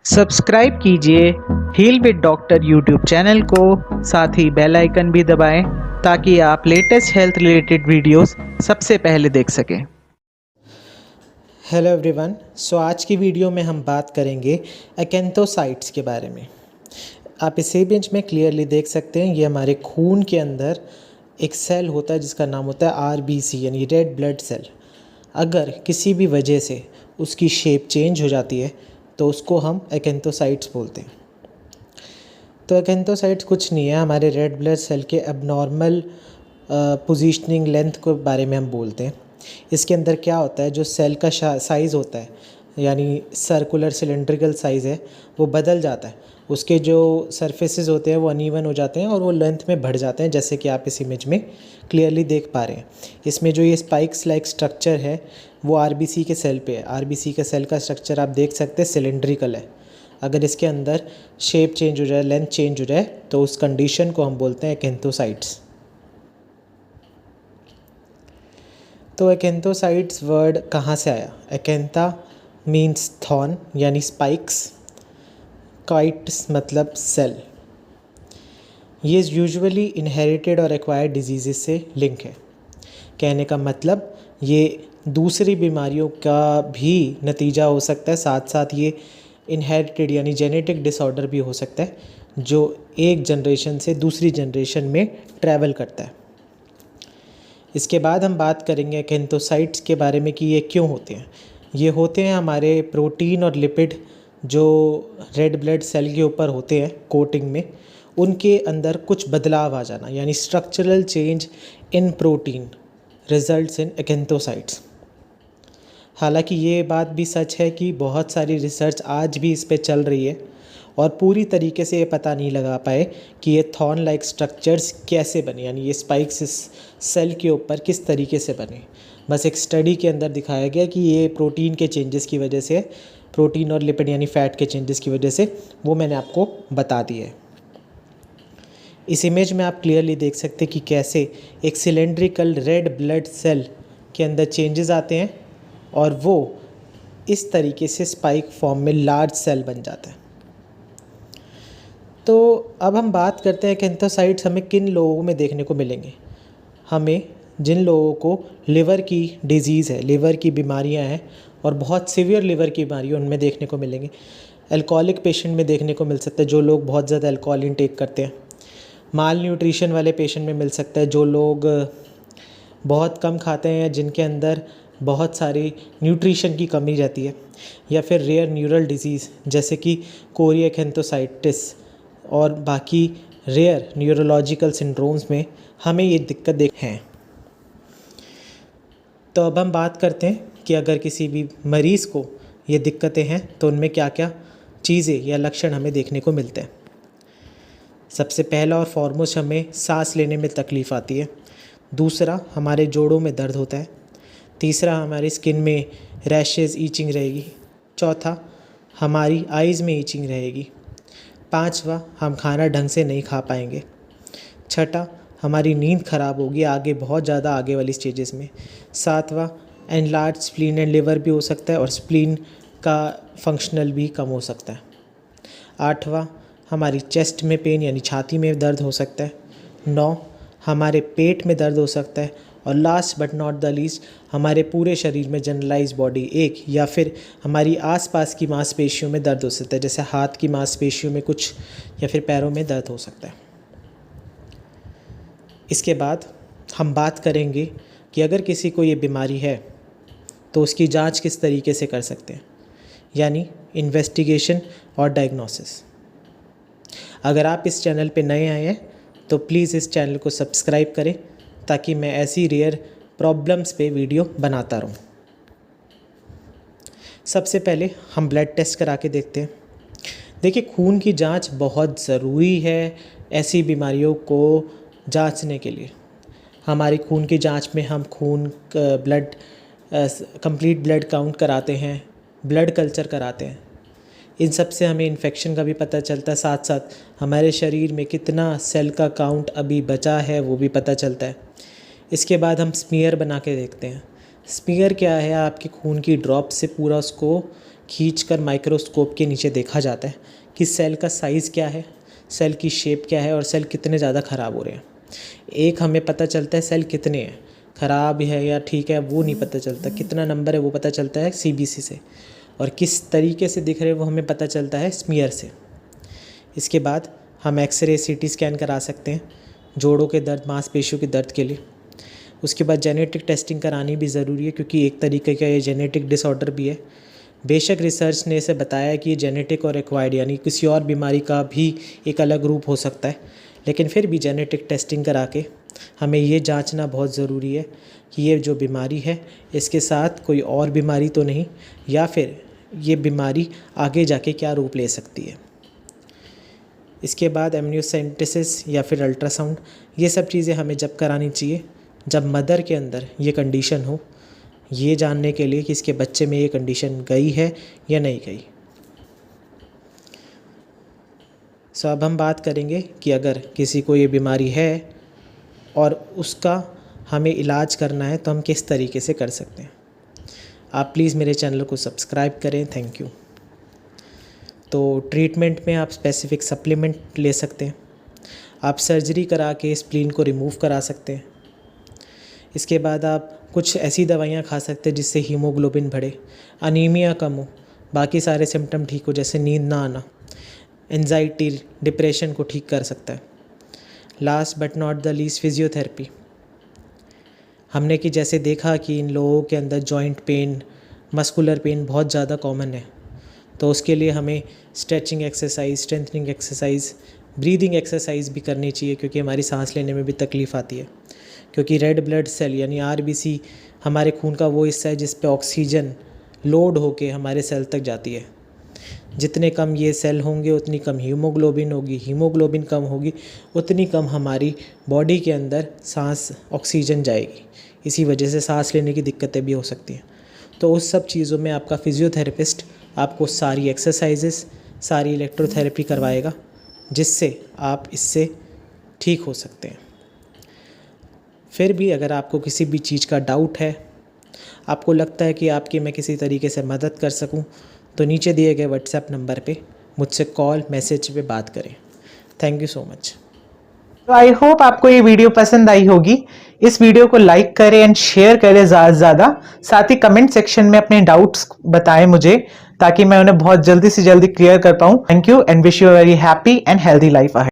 Subscribe कीजिए heal with doctor YouTube channel को, साथ ही बेल आइकन भी दबाएं ताकि आप लेटेस्ट हेल्थ रिलेटेड वीडियोस सबसे पहले देख सकें। Hello everyone. आज की वीडियो में हम बात करेंगे एक्एंथोसाइट्स के बारे में। आप इस इमेज में क्लियरली देख सकते हैं, ये हमारे खून के अंदर एक सेल होता है जिसका नाम होता है आरबीसी यानी रेड ब्लड सेल। अगर किसी भी वजह से उसकी शेप चेंज हो जाती है तो उसको हम एक्एंथोसाइट्स बोलते हैं। तो एक्एंथोसाइट्स कुछ नहीं है, हमारे रेड ब्लड सेल के एबनॉर्मल पोजीशनिंग लेंथ के बारे में हम बोलते हैं। इसके अंदर क्या होता है, जो सेल का साइज़ होता है यानी सर्कुलर सिलेंड्रिकल साइज़ है वो बदल जाता है। उसके जो सरफेसेस होते हैं वो अनइवन हो जाते हैं और वो लेंथ में बढ़ जाते हैं, जैसे कि आप इस इमेज में क्लियरली देख पा रहे हैं। इसमें जो ये स्पाइक्स लाइक स्ट्रक्चर है वो आरबीसी के सेल पे है। आरबीसी के सेल का स्ट्रक्चर आप देख सकते हैं सिलेंड्रिकल है। अगर इसके अंदर शेप चेंज हो जाए, लेंथ चेंज हो जाए, तो उस कंडीशन को हम बोलते हैं एक्एंथोसाइट्स। तो एक्एंथोसाइट्स वर्ड कहाँ से आया? एक्एंथा मीन्स थॉर्न यानी स्पाइक्स, काइट्स मतलब सेल। ये यूजुअली इनहेरिटेड और एक्वायर्ड डिजीज़ से लिंक है। कहने का मतलब ये दूसरी बीमारियों का भी नतीजा हो सकता है, साथ साथ ये इनहेरिटेड यानी जेनेटिक डिसऑर्डर भी हो सकता है जो एक जनरेशन से दूसरी जनरेशन में ट्रैवल करता है। इसके बाद हम बात करेंगे एक्एंथोसाइट्स के बारे में कि ये क्यों होते हैं। ये होते हैं हमारे प्रोटीन और लिपिड जो रेड ब्लड सेल के ऊपर होते हैं कोटिंग में, उनके अंदर कुछ बदलाव आ जाना यानी structural change in protein results in acanthocytes. हालांकि ये बात भी सच है कि बहुत सारी रिसर्च आज भी इस पे चल रही है और पूरी तरीके से ये पता नहीं लगा पाए कि ये थॉर्न लाइक स्ट्रक्चर्स कैसे बने, यानी ये स्पाइक्स इस सेल के ऊपर किस तरीके से बने। बस एक स्टडी के अंदर दिखाया गया कि ये प्रोटीन के चेंजेस की वजह से, प्रोटीन और लिपिड यानी फ़ैट के चेंजेस की वजह से, वो मैंने आपको बता दिया है। इस इमेज में आप क्लियरली देख सकते हैं कि कैसे एक सिलेंड्रिकल रेड ब्लड सेल के अंदर चेंजेस आते हैं और वो इस तरीके से स्पाइक फॉर्म में लार्ज सेल बन जाता है। तो अब हम बात करते हैं एक्एंथोसाइट्स हमें किन लोगों में देखने को मिलेंगे। हमें जिन लोगों को लिवर की डिजीज़ है, लिवर की बीमारियां हैं और बहुत सीवियर लिवर की बीमारियां, उनमें देखने को मिलेंगे। अल्कोहलिक पेशेंट में देखने को मिल सकता है, जो लोग बहुत ज़्यादा अल्कोहल इंटेक करते हैं। माल न्यूट्रिशन वाले पेशेंट में मिल सकता है, जो लोग बहुत कम खाते हैं, जिनके अंदर बहुत सारी न्यूट्रिशन की कमी रहती है। या फिर रेयर न्यूरल डिजीज़ जैसे कि कोरी एक्एंथोसाइटिस और बाकी रेयर न्यूरोलॉजिकल सिंड्रोम्स में हमें ये दिक्कत देख हैं। तो अब हम बात करते हैं कि अगर किसी भी मरीज़ को ये दिक्कतें हैं तो उनमें क्या क्या चीज़ें या लक्षण हमें देखने को मिलते हैं। सबसे पहला और फॉरमोस्ट हमें सांस लेने में तकलीफ़ आती है। दूसरा, हमारे जोड़ों में दर्द होता है। तीसरा, हमारी स्किन में रैशेज़, ईचिंग रहेगी। चौथा, हमारी आइज़ में ईचिंग रहेगी। पांचवा, हम खाना ढंग से नहीं खा पाएंगे। छठा, हमारी नींद खराब होगी आगे, बहुत ज़्यादा आगे वाली स्टेजेस में। सातवां, एनलार्ज स्प्लीन एंड लिवर भी हो सकता है और स्प्लीन का फंक्शनल भी कम हो सकता है। आठवां, हमारी चेस्ट में पेन यानी छाती में दर्द हो सकता है। 9, हमारे पेट में दर्द हो सकता है। और last but not the least, हमारे पूरे शरीर में जनरलाइज बॉडी एक या फिर हमारी आसपास की मांसपेशियों में दर्द हो सकता है, जैसे हाथ की मांसपेशियों में कुछ या फिर पैरों में दर्द हो सकता है। इसके बाद हम बात करेंगे कि अगर किसी को ये बीमारी है तो उसकी जांच किस तरीके से कर सकते हैं, यानी इन्वेस्टिगेशन और डायग्नोसिस। अगर आप इस चैनल पे नए आए हैं तो प्लीज़ इस चैनल को सब्सक्राइब करें ताकि मैं ऐसी रेयर प्रॉब्लम्स पे वीडियो बनाता रहूं। सबसे पहले हम ब्लड टेस्ट करा के देखते हैं। देखिए, खून की जांच बहुत ज़रूरी है ऐसी बीमारियों को जांचने के लिए। हमारी खून की जांच में हम खून ब्लड कंप्लीट ब्लड काउंट कराते हैं, ब्लड कल्चर कराते हैं। इन सब से हमें इन्फेक्शन का भी पता चलता है, साथ साथ हमारे शरीर में कितना सेल का काउंट अभी बचा है वो भी पता चलता है। इसके बाद हम स्मीयर बना के देखते हैं। स्मीयर क्या है? आपके खून की ड्रॉप से पूरा उसको खींचकर माइक्रोस्कोप के नीचे देखा जाता है कि सेल का साइज़ क्या है, सेल की शेप क्या है और सेल कितने ज़्यादा ख़राब हो रहे हैं। एक हमें पता चलता है सेल कितने हैं, ख़राब है या ठीक है वो नहीं पता चलता, कितना नंबर है वो पता चलता है सीबीसी से, और किस तरीके से दिख रहे हैं वो हमें पता चलता है स्मीयर से। इसके बाद हम एक्सरे सीटी स्कैन करा सकते हैं जोड़ों के दर्द, मांसपेशियों के दर्द के लिए। उसके बाद जेनेटिक टेस्टिंग करानी भी ज़रूरी है क्योंकि एक तरीके का ये जेनेटिक डिसऑर्डर भी है। बेशक रिसर्च ने इसे बताया है कि ये जेनेटिक और एक्वायर्ड यानी किसी और बीमारी का भी एक अलग रूप हो सकता है, लेकिन फिर भी जेनेटिक टेस्टिंग करा के हमें ये जांचना बहुत ज़रूरी है कि ये जो बीमारी है इसके साथ कोई और बीमारी तो नहीं, या फिर ये बीमारी आगे जाके क्या रूप ले सकती है। इसके बाद एमनियोसेंटेसिस या फिर अल्ट्रासाउंड, ये सब चीज़ें हमें जब करानी चाहिए जब मदर के अंदर ये कंडीशन हो, ये जानने के लिए कि इसके बच्चे में ये कंडीशन गई है या नहीं गई। सो अब हम बात करेंगे कि अगर किसी को ये बीमारी है और उसका हमें इलाज करना है तो हम किस तरीके से कर सकते हैं। आप प्लीज़ मेरे चैनल को सब्सक्राइब करें, थैंक यू। तो ट्रीटमेंट में आप स्पेसिफिक सप्लीमेंट ले सकते हैं, आप सर्जरी करा के स्प्लीन को रिमूव करा सकते हैं। इसके बाद आप कुछ ऐसी दवाइयाँ खा सकते हैं जिससे हीमोग्लोबिन बढ़े, अनीमिया कम हो, बाकी सारे सिम्टम ठीक हो, जैसे नींद ना आना, एंजाइटी, डिप्रेशन को ठीक कर सकता है। Last but not the least, physiotherapy. हमने कि जैसे देखा कि इन लोगों के अंदर जॉइंट पेन, मस्कुलर पेन बहुत ज़्यादा कॉमन है, तो उसके लिए हमें stretching exercise, strengthening exercise, breathing exercise भी करनी चाहिए क्योंकि हमारी सांस लेने में भी तकलीफ़ आती है। क्योंकि रेड ब्लड सेल यानी आरबीसी हमारे खून का वो हिस्सा है जिस पे ऑक्सीजन लोड होके हमारे सेल तक जाती है। जितने कम ये सेल होंगे उतनी कम हीमोग्लोबिन होगी, हीमोग्लोबिन कम होगी उतनी कम हमारी बॉडी के अंदर सांस ऑक्सीजन जाएगी, इसी वजह से सांस लेने की दिक्कतें भी हो सकती हैं। तो उस सब चीज़ों में आपका फिजियोथेरेपिस्ट आपको सारी एक्सरसाइजेस, सारी इलेक्ट्रोथेरेपी करवाएगा जिससे आप इससे ठीक हो सकते हैं। फिर भी अगर आपको किसी भी चीज़ का डाउट है, आपको लगता है कि आपकी मैं किसी तरीके से मदद कर सकूं, तो नीचे दिए गए व्हाट्सएप नंबर पे मुझसे कॉल, मैसेज पे बात करें। Thank you so much. तो आई होप आपको ये वीडियो पसंद आई होगी। इस वीडियो को लाइक करें एंड शेयर करें ज़्यादा से ज़्यादा। साथ ही कमेंट सेक्शन में अपने डाउट्स बताएं मुझे, ताकि मैं उन्हें बहुत जल्दी से जल्दी क्लियर कर पाऊँ। Thank you and wish you a very happy and healthy life ahead.